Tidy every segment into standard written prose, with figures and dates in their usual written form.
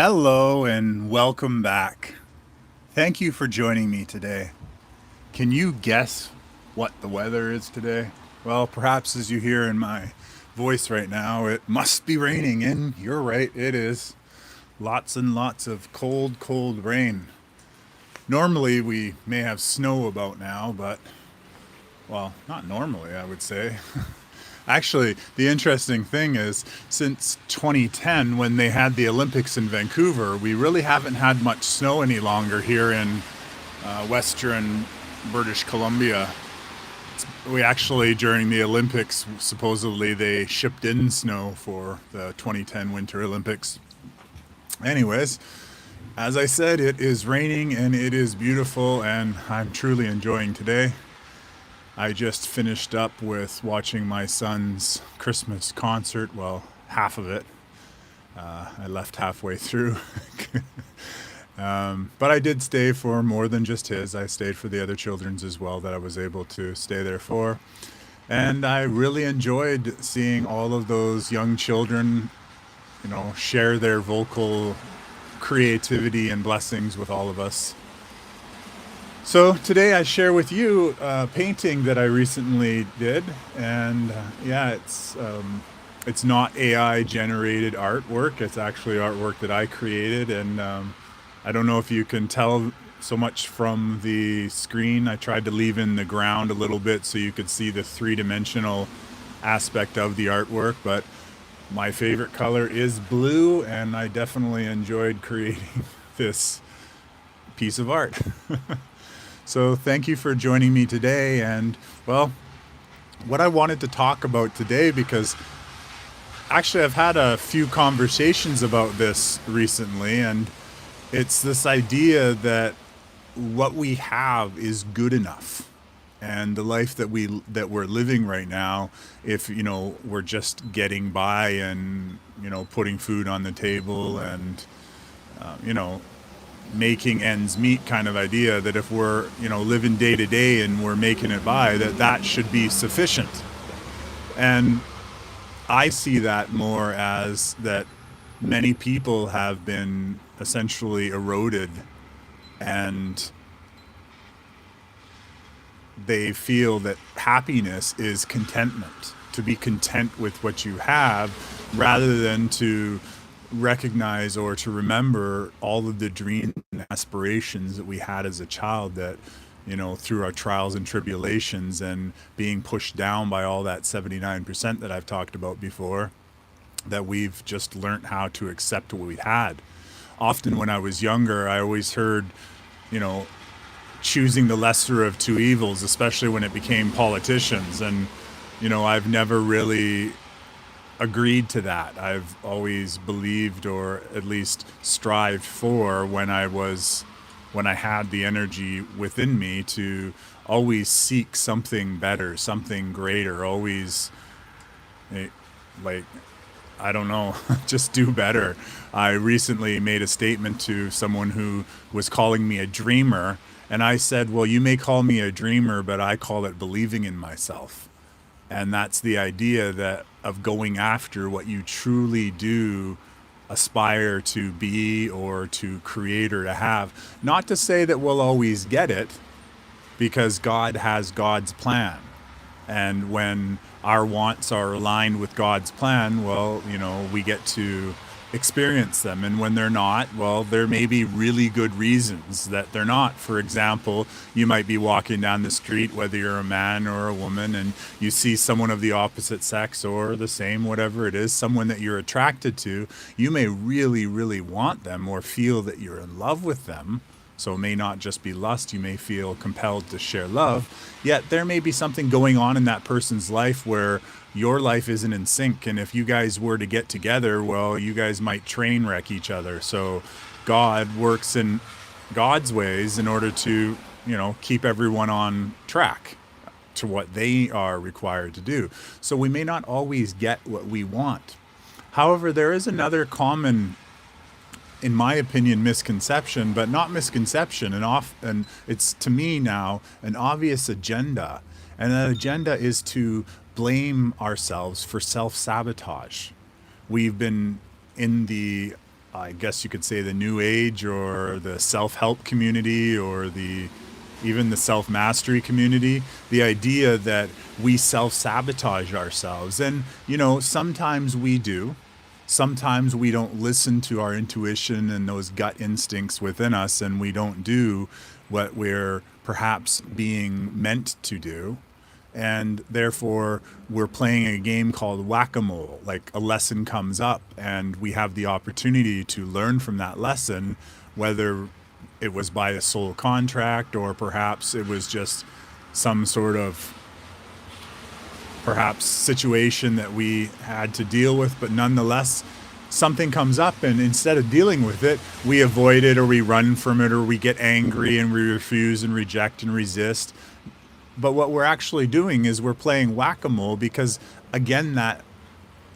Hello and welcome back. Thank you for joining me today. Can you guess what the weather is today? Well, perhaps as you hear in my voice right now, it must be raining, and you're right, it is. Lots and lots of cold, cold rain. Normally, we may have snow about now, but, well, not normally, I would say. Actually, the interesting thing is, since 2010, when they had the Olympics in Vancouver, we really haven't had much snow any longer here in western British Columbia. We actually, during the Olympics, supposedly they shipped in snow for the 2010 Winter Olympics. Anyways, as I said, it is raining and it is beautiful, and I'm truly enjoying today. I just finished up with watching my son's Christmas concert. Well, half of it. I left halfway through. But I did stay for more than just his. I stayed for the other children's as well that I was able to stay there for. And I really enjoyed seeing all of those young children, share their vocal creativity and blessings with all of us. So today I share with you a painting that I recently did, and it's not AI generated artwork. It's actually artwork that I created, and I don't know if you can tell so much from the screen. I tried to leave in the ground a little bit so you could see the three-dimensional aspect of the artwork, but my favorite color is blue, and I definitely enjoyed creating this piece of art. So thank you for joining me today. And well, what I wanted to talk about today, because actually I've had a few conversations about this recently, and it's this idea that what we have is good enough. And the life that we're living right now, if we're just getting by and putting food on the table and making ends meet kind of idea, that if we're living day to day and we're making it by, that should be sufficient. And I see that more as that many people have been essentially eroded, and they feel that happiness is contentment, to be content with what you have, rather than to recognize or to remember all of the dreams and aspirations that we had as a child, that through our trials and tribulations and being pushed down by all that 79% that I've talked about before, that we've just learned how to accept what we had. Often when I was younger, I always heard choosing the lesser of two evils, especially when it became politicians, and I've never really agreed to that. I've always believed, or at least strived for, when I had the energy within me, to always seek something better, something greater, always like, I don't know, just do better. I recently made a statement to someone who was calling me a dreamer, and I said, well, you may call me a dreamer, but I call it believing in myself. And that's the idea that of going after what you truly do aspire to be, or to create, or to have. Not to say that we'll always get it, because God has God's plan. And when our wants are aligned with God's plan, well, we get to experience them. And when they're not, well, there may be really good reasons that they're not. For example, you might be walking down the street, whether you're a man or a woman, and you see someone of the opposite sex, or the same, whatever it is, someone that you're attracted to. You may really, really want them, or feel that you're in love with them. So it may not just be lust, you may feel compelled to share love. Yet there may be something going on in that person's life where your life isn't in sync. And if you guys were to get together, well, you guys might train wreck each other. So God works in God's ways in order to, keep everyone on track to what they are required to do. So we may not always get what we want. However, there is another common, in my opinion, misconception, but not misconception, and it's, to me now, an obvious agenda. And that agenda is to blame ourselves for self-sabotage. We've been in the I guess you could say, the new age or the self-help community or even the self-mastery community, the idea that we self-sabotage ourselves. And, sometimes we do. Sometimes we don't listen to our intuition and those gut instincts within us, and we don't do what we're perhaps being meant to do. And therefore, we're playing a game called whack-a-mole. Like, a lesson comes up, and we have the opportunity to learn from that lesson, whether it was by a soul contract or perhaps it was just some sort of perhaps situation that we had to deal with. But nonetheless, something comes up, and instead of dealing with it, we avoid it, or we run from it, or we get angry and we refuse and reject and resist. But what we're actually doing is we're playing whack-a-mole, because again, that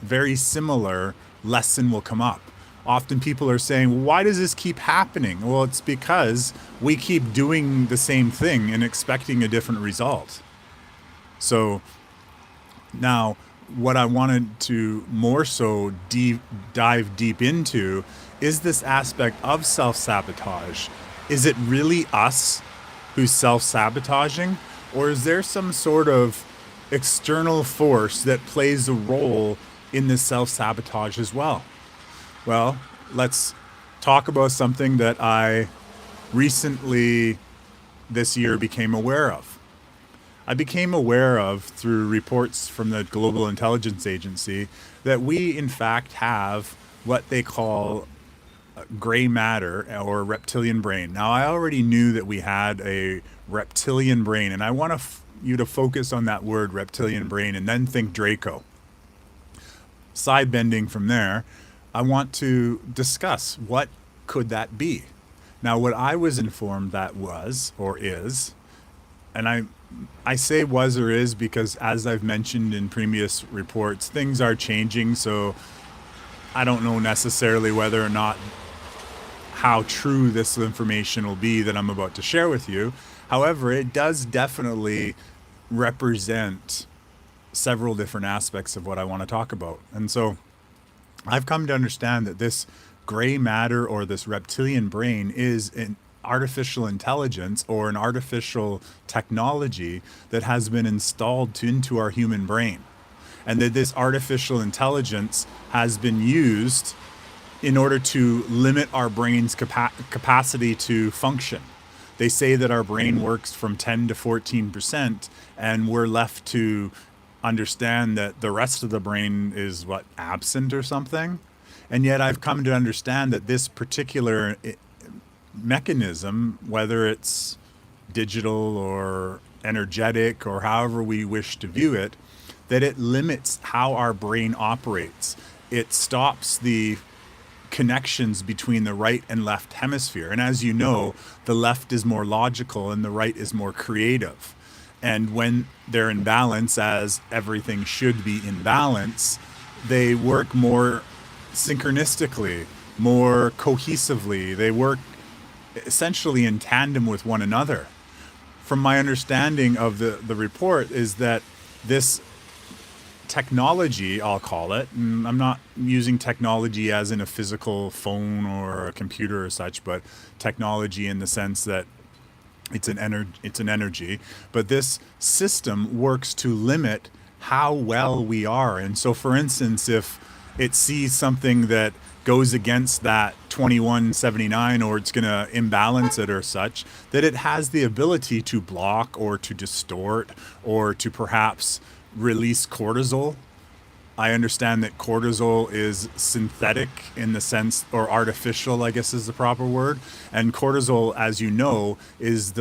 very similar lesson will come up. Often people are saying, why does this keep happening? Well, it's because we keep doing the same thing and expecting a different result. So now, what I wanted to more so dive deep into is this aspect of self-sabotage. Is it really us who's self-sabotaging? Or is there some sort of external force that plays a role in this self-sabotage as well? Well, let's talk about something that I recently this year became aware of. I became aware of, through reports from the Global Intelligence Agency, that we in fact have what they call gray matter or reptilian brain. Now, I already knew that we had a reptilian brain, and I want you to focus on that word reptilian brain and then think Draco. Side bending from there, I want to discuss what could that be. Now, what I was informed that was or is, and I say was or is because, as I've mentioned in previous reports, things are changing, so I don't know necessarily whether or not how true this information will be that I'm about to share with you. However, it does definitely represent several different aspects of what I want to talk about. And so I've come to understand that this gray matter or this reptilian brain is an artificial intelligence or an artificial technology that has been installed into our human brain. And that this artificial intelligence has been used in order to limit our brain's capacity to function. They say that our brain works from 10 to 14%, and we're left to understand that the rest of the brain is absent or something. And yet I've come to understand that this particular mechanism, whether it's digital or energetic or however we wish to view it, that it limits how our brain operates. It stops the connections between the right and left hemisphere. And as you know, the left is more logical and the right is more creative. And when they're in balance, as everything should be in balance, they work more synchronistically, more cohesively. They work essentially in tandem with one another. From my understanding of the report is that this technology, I'll call it, and I'm not using technology as in a physical phone or a computer or such, but technology in the sense that it's an energy. But this system works to limit how well we are. And so, for instance, if it sees something that goes against that 2179, or it's going to imbalance it or such, that it has the ability to block or to distort or to perhaps release cortisol. I understand that cortisol is synthetic in the sense, or artificial, I guess is the proper word. And cortisol, as you know, is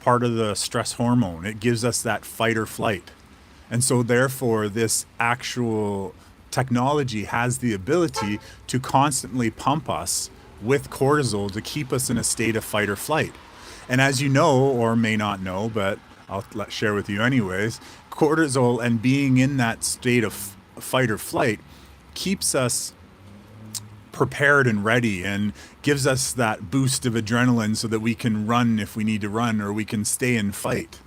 part of the stress hormone. It gives us that fight or flight. And so therefore, this actual technology has the ability to constantly pump us with cortisol to keep us in a state of fight or flight. And as you know, or may not know, but I'll share with you anyways, cortisol and being in that state of fight or flight keeps us prepared and ready and gives us that boost of adrenaline so that we can run if we need to run, or we can stay and fight.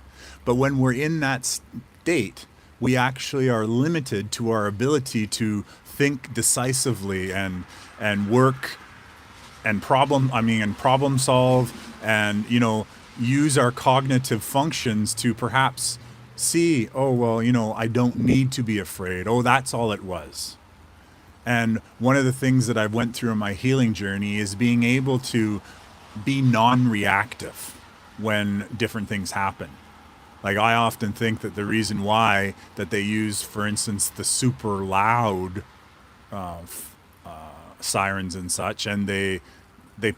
But when we're in that state, we actually are limited to our ability to think decisively and work and problem solve, and use our cognitive functions to perhaps see, oh well, I don't need to be afraid. Oh, that's all it was. And one of the things that I've went through in my healing journey is being able to be non-reactive when different things happen. Like, I often think that the reason why that they use, for instance, the super loud sirens and such, and they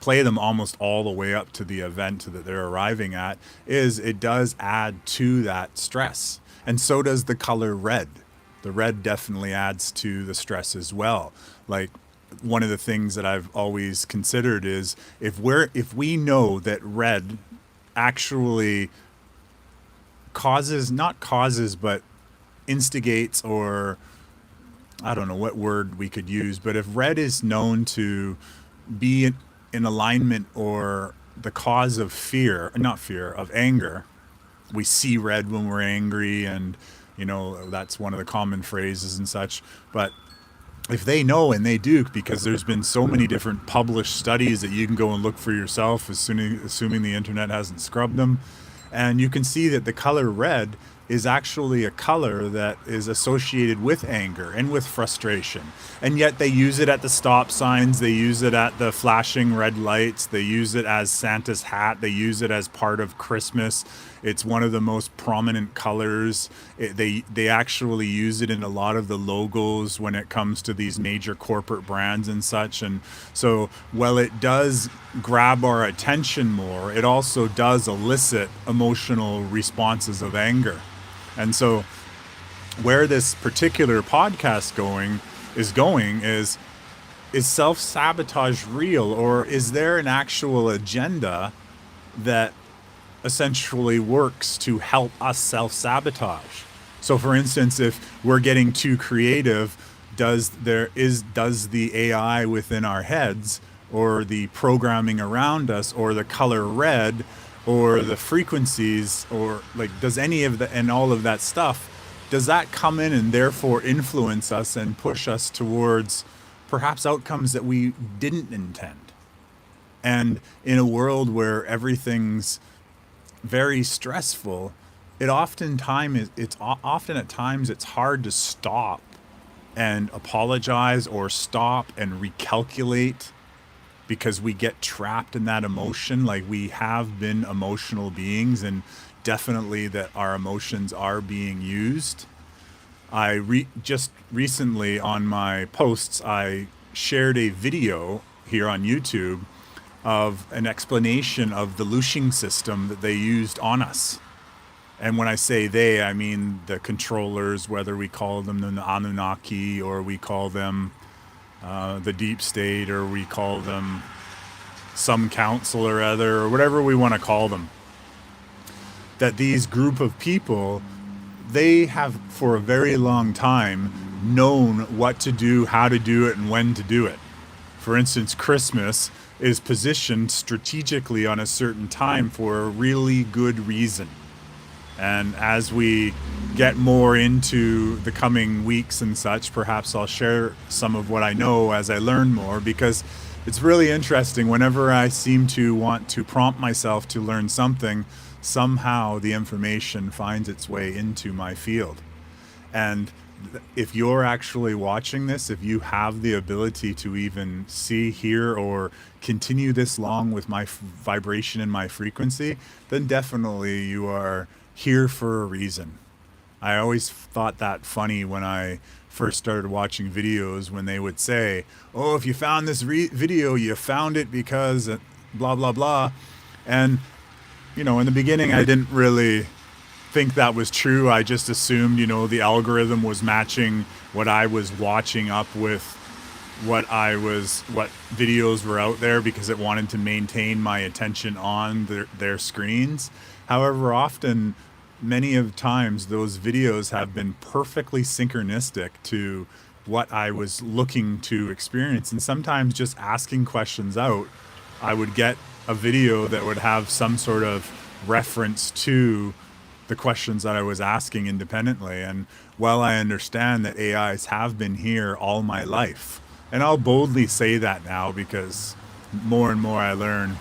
play them almost all the way up to the event that they're arriving at, is it does add to that stress. And so does the color red. The red definitely adds to the stress as well. Like, one of the things that I've always considered is, if we know that red actually but instigates, or I don't know what word we could use, but if red is known to be in alignment or the cause of of anger, we see red when we're angry, and that's one of the common phrases and such. But if they know, and they do, because there's been so many different published studies that you can go and look for yourself, assuming the internet hasn't scrubbed them, and you can see that the color red is actually a color that is associated with anger and with frustration. And yet they use it at the stop signs, they use it at the flashing red lights, they use it as Santa's hat, they use it as part of Christmas. It's one of the most prominent colors. They actually use it in a lot of the logos when it comes to these major corporate brands and such. And so, while it does grab our attention more, it also does elicit emotional responses of anger. And so, where this particular podcast is self-sabotage real, or is there an actual agenda that essentially works to help us self-sabotage? So, for instance, if we're getting too creative, does the AI within our heads, or the programming around us, or the color red, or the frequencies, or does any of and all of that stuff, does that come in and therefore influence us and push us towards perhaps outcomes that we didn't intend? And in a world where everything's very stressful, it's often at times it's hard to stop and apologize, or stop and recalculate, because we get trapped in that emotion. Like, we have been emotional beings, and definitely that our emotions are being used. Just recently on my posts, I shared a video here on YouTube of an explanation of the looshing system that they used on us. And when I say they, I mean the controllers, whether we call them the Anunnaki, or we call them the deep state, or we call them some council or other, or whatever we want to call them. That these group of people, they have for a very long time known what to do, how to do it, and when to do it. For instance, Christmas is positioned strategically on a certain time for a really good reason. And as we get more into the coming weeks and such, perhaps I'll share some of what I know as I learn more, because it's really interesting. Whenever I seem to want to prompt myself to learn something, somehow the information finds its way into my field. And if you're actually watching this, if you have the ability to even see, hear, or continue this long with my vibration and my frequency, then definitely you are here for a reason. I always thought that funny when I first started watching videos, when they would say, oh, if you found this video, you found it because blah, blah, blah. And, in the beginning, I didn't really think that was true. I just assumed, the algorithm was matching what I was watching up with what videos were out there, because it wanted to maintain my attention on their screens. However, many of times, those videos have been perfectly synchronistic to what I was looking to experience. And sometimes just asking questions out, I would get a video that would have some sort of reference to the questions that I was asking independently. And while I understand that AIs have been here all my life, and I'll boldly say that now, because more and more I learn,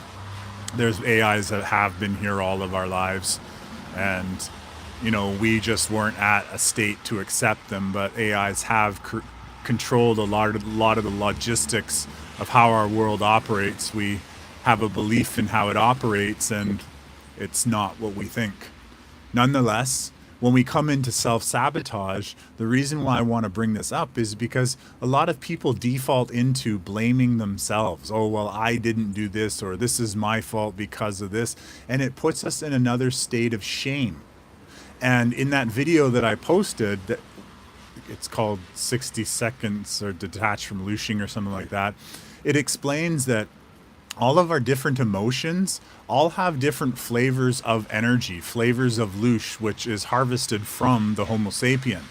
there's AIs that have been here all of our lives, and we just weren't at a state to accept them. But AIs have controlled a lot of the logistics of how our world operates. We have a belief in how it operates, and it's not what we think. Nonetheless, when we come into self-sabotage, the reason why I want to bring this up is because a lot of people default into blaming themselves. Oh, well, I didn't do this, or this is my fault because of this. And it puts us in another state of shame. And in that video that I posted, that it's called 60 Seconds or Detached from Looshing or something like that, it explains that all of our different emotions all have different flavors of energy, flavors of loosh, which is harvested from the Homo sapien.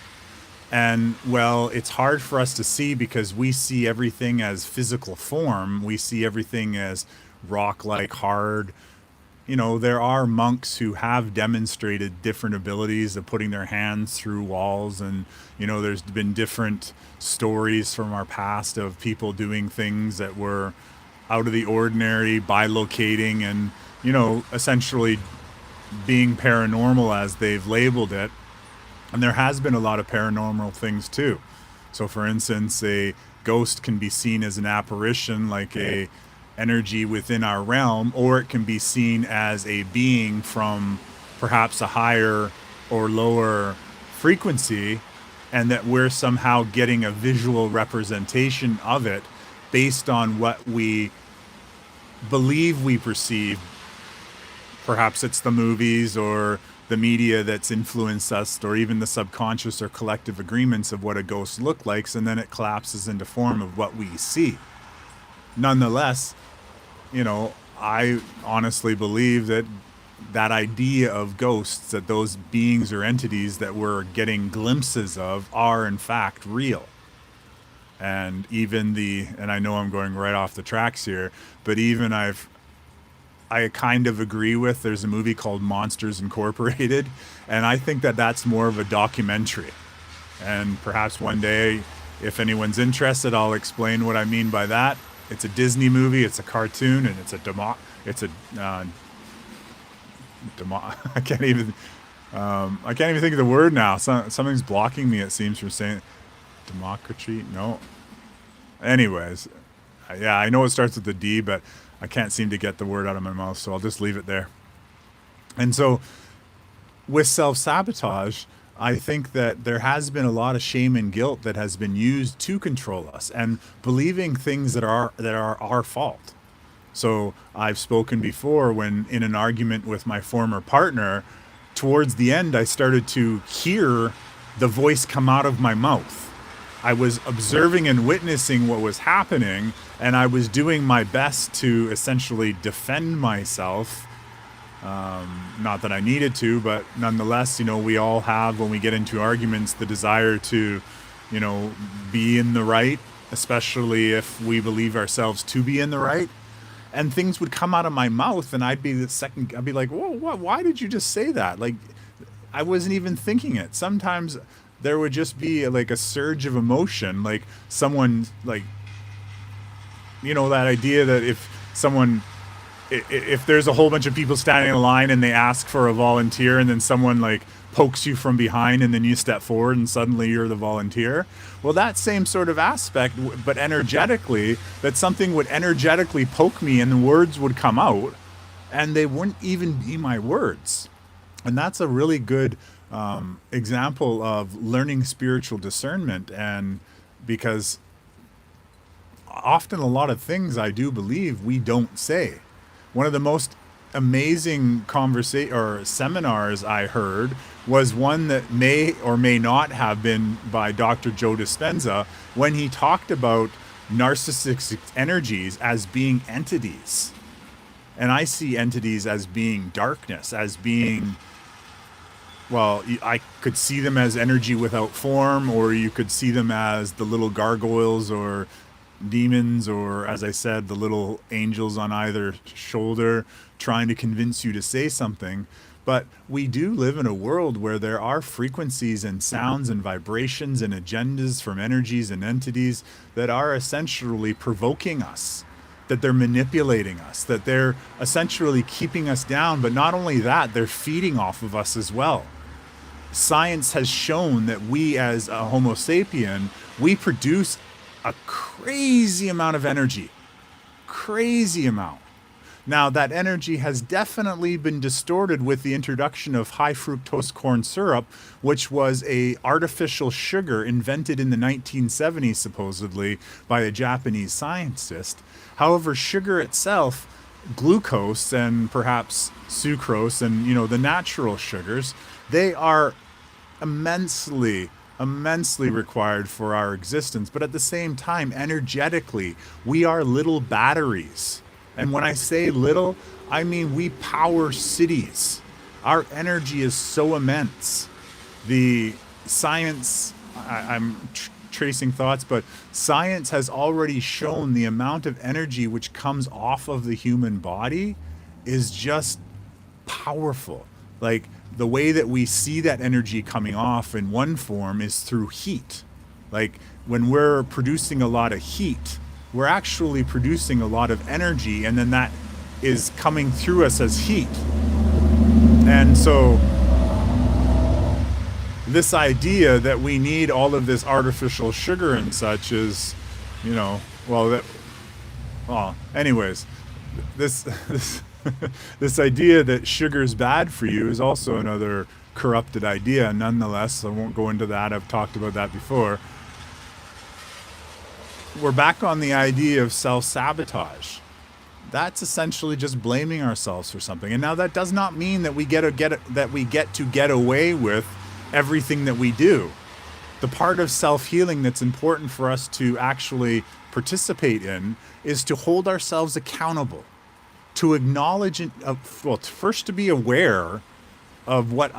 And well, it's hard for us to see because we see everything as physical form. We see everything as rock-like, hard. There are monks who have demonstrated different abilities of putting their hands through walls. And, there's been different stories from our past of people doing things that were out of the ordinary, bilocating and, essentially being paranormal as they've labeled it. And there has been a lot of paranormal things too. So for instance, a ghost can be seen as an apparition, like a energy within our realm, or it can be seen as a being from perhaps a higher or lower frequency, and that we're somehow getting a visual representation of it based on what we believe we perceive. Perhaps it's the movies or the media that's influenced us, or even the subconscious or collective agreements of what a ghost looks like, and then it collapses into form of what we see. Nonetheless, I honestly believe that idea of ghosts, that those beings or entities that we're getting glimpses of, are in fact real. And even and I know I'm going right off the tracks here, but even I kind of agree with, there's a movie called Monsters Incorporated, and I think that that's more of a documentary. And perhaps one day, if anyone's interested, I'll explain what I mean by that. It's a Disney movie, it's a cartoon, and I can't even think of the word now. Something's blocking me, it seems, from saying democracy. No. Anyways, yeah, I know it starts with the D, but I can't seem to get the word out of my mouth, so I'll just leave it there. And so with self-sabotage, I think that there has been a lot of shame and guilt that has been used to control us, and believing things that are our fault. So I've spoken before, when in an argument with my former partner, towards the end, I started to hear the voice come out of my mouth. I was observing and witnessing what was happening, and I was doing my best to essentially defend myself. Not that I needed to, but nonetheless, we all have, when we get into arguments, the desire to, be in the right, especially if we believe ourselves to be in the right. And things would come out of my mouth, and I'd be like, whoa, what? Why did you just say that? Like, I wasn't even thinking it. Sometimes there would just be like a surge of emotion, like someone, like, that idea that if there's a whole bunch of people standing in a line and they ask for a volunteer, and then someone like pokes you from behind, and then you step forward and suddenly you're the volunteer. Well, that same sort of aspect, but energetically, that something would energetically poke me and the words would come out, and they wouldn't even be my words. And that's a really good example of learning spiritual discernment. And because often a lot of things I do believe we don't say. One of the most amazing seminars I heard was one that may or may not have been by Dr. Joe Dispenza, when he talked about narcissistic energies as being entities. And I see entities as being darkness, as being, well, I could see them as energy without form, or you could see them as the little gargoyles or demons, or, as I said, the little angels on either shoulder trying to convince you to say something. But we do live in a world where there are frequencies and sounds and vibrations and agendas from energies and entities that are essentially provoking us. that they're manipulating us, that they're essentially keeping us down. But not only that, they're feeding off of us as well. Science has shown that we as a Homo sapien, we produce a crazy amount of energy. Crazy amount. Now, that energy has definitely been distorted with the introduction of high fructose corn syrup, which was a artificial sugar invented in the 1970s, supposedly, by a Japanese scientist. However, sugar itself, glucose and perhaps sucrose and, the natural sugars, they are immensely required for our existence. But at the same time, energetically, we are little batteries. And when I say little, I mean we power cities. Our energy is so immense. The science, I'm tracing thoughts, but science has already shown the amount of energy which comes off of the human body is just powerful. Like, the way that we see that energy coming off in one form is through heat. Like, when we're producing a lot of heat, we're actually producing a lot of energy, and then that is coming through us as heat. And so this idea that we need all of this artificial sugar and such is, anyways, this this idea that sugar is bad for you is also another corrupted idea. Nonetheless, I won't go into that. I've talked about that before. We're back on the idea of self-sabotage. That's essentially just blaming ourselves for something. And now that does not mean that we get to get away with everything that we do. The part of self-healing that's important for us to actually participate in is to hold ourselves accountable, to acknowledge, first to be aware of what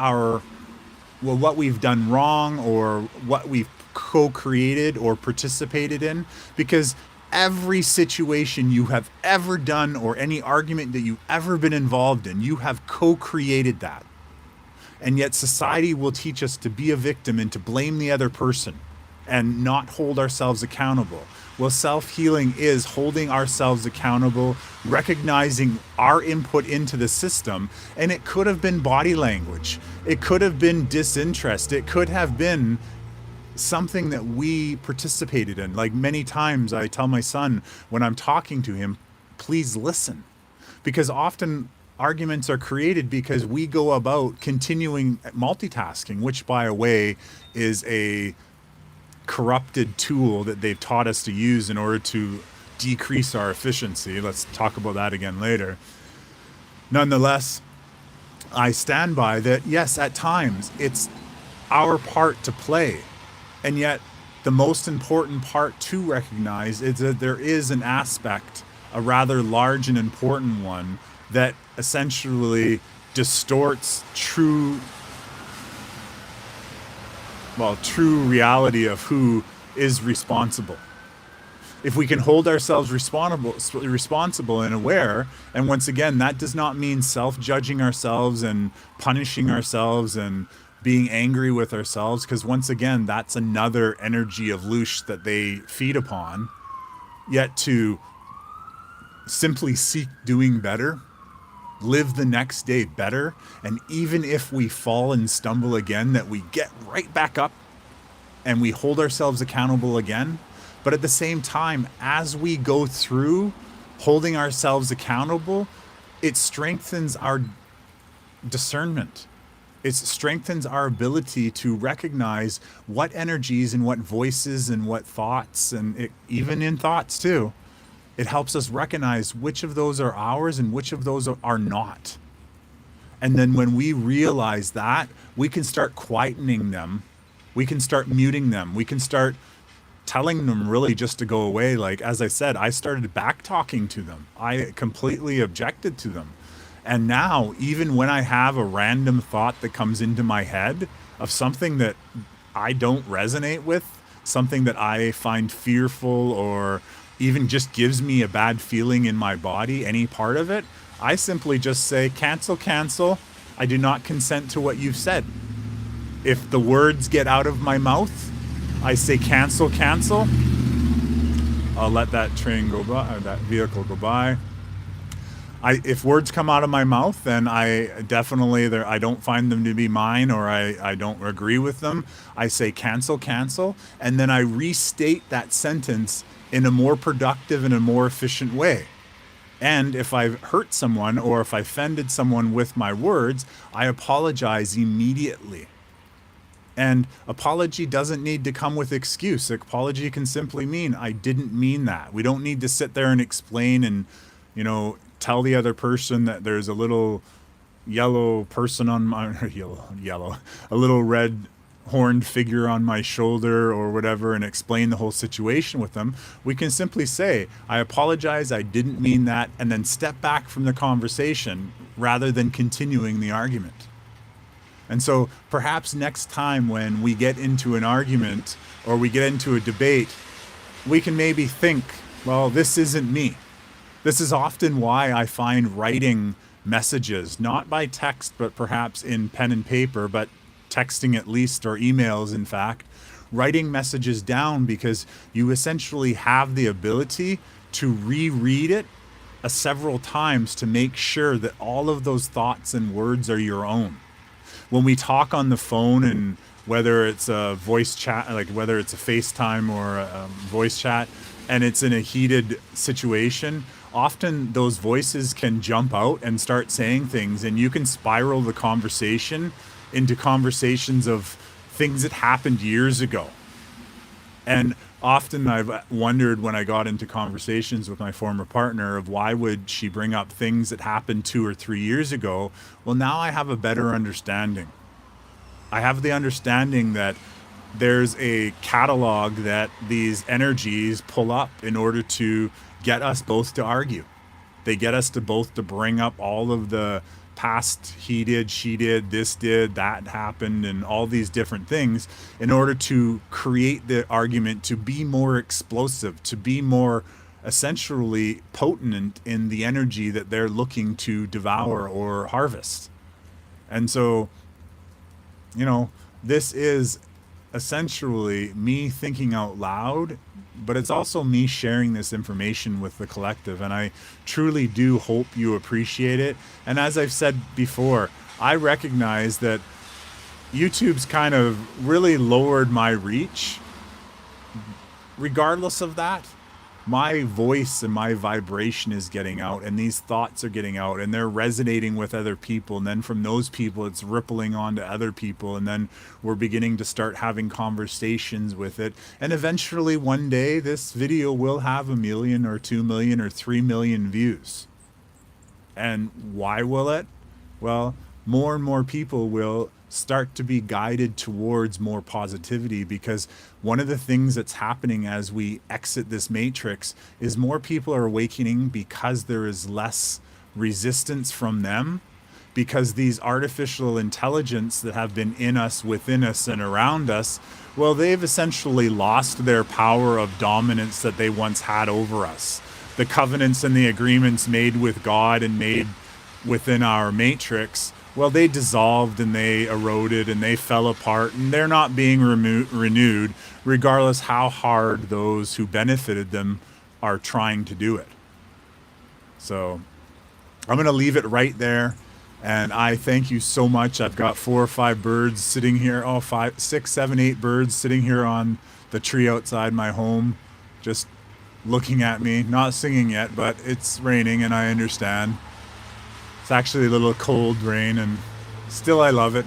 we've done wrong or what we've co-created or participated in, because every situation you have ever done or any argument that you've ever been involved in, you have co-created that. And yet society will teach us to be a victim and to blame the other person and not hold ourselves accountable. Well, self-healing is holding ourselves accountable, recognizing our input into the system. And it could have been body language. It could have been disinterest. It could have been something that we participated in. Like, many times I tell my son when I'm talking to him, please listen. Because often arguments are created because we go about continuing multitasking, which, by the way, is a corrupted tool that they've taught us to use in order to decrease our efficiency. Let's talk about that again later. Nonetheless, I stand by that. Yes, at times it's our part to play. And yet the most important part to recognize is that there is an aspect, a rather large and important one, that essentially distorts true reality of who is responsible. If we can hold ourselves responsible and aware, and once again, that does not mean self-judging ourselves and punishing ourselves and being angry with ourselves, because once again, that's another energy of loosh that they feed upon. Yet to simply seek doing better, live the next day better, and even if we fall and stumble again, that we get right back up and we hold ourselves accountable again. But at the same time, as we go through holding ourselves accountable, it strengthens our discernment. It strengthens our ability to recognize what energies and what voices and what thoughts, and even in thoughts too, it helps us recognize which of those are ours and which of those are not. And then when we realize that, we can start quietening them. We can start muting them. We can start telling them really just to go away. Like, as I said, I started back talking to them. I completely objected to them. And now, even when I have a random thought that comes into my head of something that I don't resonate with, something that I find fearful or even just gives me a bad feeling in my body, any part of it, I simply just say, cancel. I do not consent to what you've said. If the words get out of my mouth, I say cancel. I'll let that train go by, that vehicle go by. If words come out of my mouth, then I definitely, I don't find them to be mine, or I don't agree with them. I say cancel, cancel, and then I restate that sentence in a more productive and a more efficient way. And if I've hurt someone or if I offended someone with my words, I apologize immediately. And apology doesn't need to come with excuse. Apology can simply mean, I didn't mean that. We don't need to sit there and explain and, tell the other person that there's a little yellow person on my, a little red horned figure on my shoulder or whatever, and explain the whole situation with them. We can simply say, I apologize, I didn't mean that, and then step back from the conversation rather than continuing the argument. And so perhaps next time when we get into an argument or we get into a debate, we can maybe think, well, this isn't me. This is often why I find writing messages, not by text, but perhaps in pen and paper, but texting at least, or emails, in fact, writing messages down, because you essentially have the ability to reread it several times to make sure that all of those thoughts and words are your own. When we talk on the phone, and whether it's a voice chat, like whether it's a FaceTime or a voice chat, and it's in a heated situation, often those voices can jump out and start saying things, and you can spiral the conversation into conversations of things that happened years ago. And often I've wondered, when I got into conversations with my former partner, of why would she bring up things that happened 2 or 3 years ago? Well, now I have a better understanding. I have the understanding that there's a catalog that these energies pull up in order to get us both to argue. They get us to both to bring up all of the past, he did, she did, this did, that happened, and all these different things, in order to create the argument to be more explosive, to be more essentially potent in the energy that they're looking to devour or harvest. And so, this is essentially me thinking out loud, but it's also me sharing this information with the collective. And I truly do hope you appreciate it. And as I've said before, I recognize that YouTube's kind of really lowered my reach. Regardless of that, my voice and my vibration is getting out, and these thoughts are getting out, and they're resonating with other people, and then from those people it's rippling on to other people, and then we're beginning to start having conversations with it, and eventually one day this video will have 1 million or 2 million or 3 million views. And why will it? Well, more and more people will start to be guided towards more positivity, because one of the things that's happening as we exit this matrix is more people are awakening, because there is less resistance from them, because these artificial intelligence that have been in us, within us, and around us, well, they've essentially lost their power of dominance that they once had over us. The covenants and the agreements made with God and made within our matrix, well, they dissolved and they eroded and they fell apart, and they're not being renewed, regardless how hard those who benefited them are trying to do it. So I'm going to leave it right there. And I thank you so much. I've got 4 or 5 birds sitting here. 5, 6, 7, 8 birds sitting here on the tree outside my home, just looking at me, not singing yet, but it's raining and I understand. It's actually a little cold rain, and still I love it.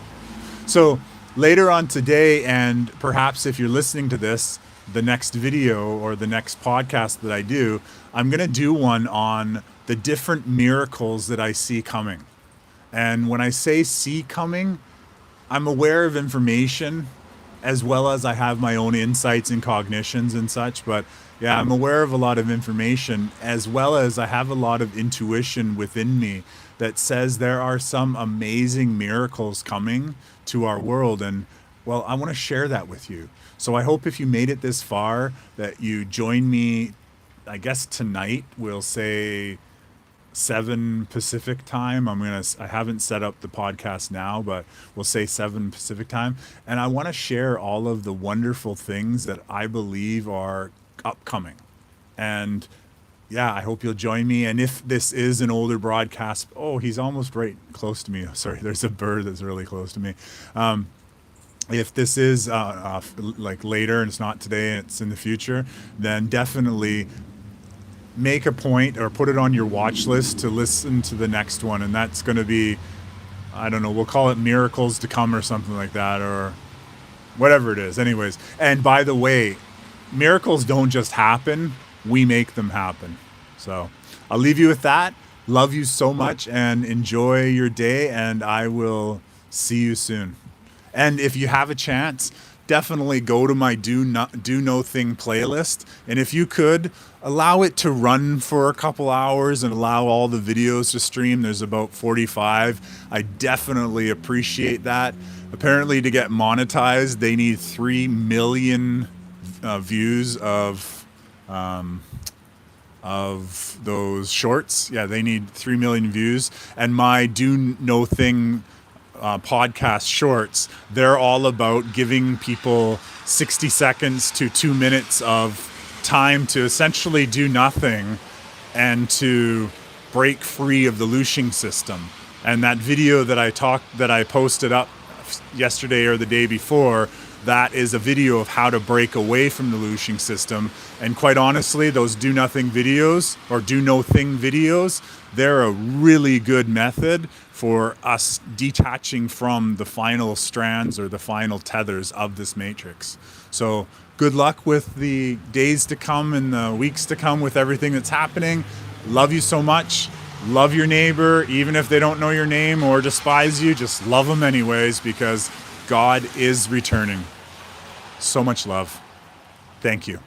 So later on today, and perhaps if you're listening to this, the next video or the next podcast that I do, I'm going to do one on the different miracles that I see coming. And when I say see coming, I'm aware of information, as well as I have my own insights and cognitions and such. But yeah, I'm aware of a lot of information, as well as I have a lot of intuition within me that says there are some amazing miracles coming to our world. And well, I want to share that with you. So I hope if you made it this far, that you join me, I guess tonight, we'll say 7 Pacific time. I haven't set up the podcast now, but we'll say 7 Pacific time. And I want to share all of the wonderful things that I believe are upcoming. And yeah, I hope you'll join me. And if this is an older broadcast, oh, he's almost right close to me. Sorry, there's a bird that's really close to me. If this is like later and it's not today and it's in the future, then definitely make a point or put it on your watch list to listen to the next one. And that's going to be, I don't know, we'll call it Miracles to Come or something like that, or whatever it is. Anyways, and by the way, miracles don't just happen, we make them happen. So I'll leave you with that. Love you so much and enjoy your day, and I will see you soon. And if you have a chance, definitely go to my Do No Thing playlist. And if you could, allow it to run for a couple hours and allow all the videos to stream. There's about 45. I definitely appreciate that. Apparently to get monetized, they need 3 million views of those shorts. Yeah, they need 3 million views. And my Do No Thing podcast shorts, they're all about giving people 60 seconds to 2 minutes of time to essentially do nothing and to break free of the looshing system. And that video that I posted up yesterday or the day before, that is a video of how to break away from the looshing system. And quite honestly, those do nothing videos or do no thing videos, they're a really good method for us detaching from the final strands or the final tethers of this matrix. So good luck with the days to come and the weeks to come with everything that's happening. Love you so much. Love your neighbor, even if they don't know your name or despise you, just love them anyways, because God is returning. So much love. Thank you.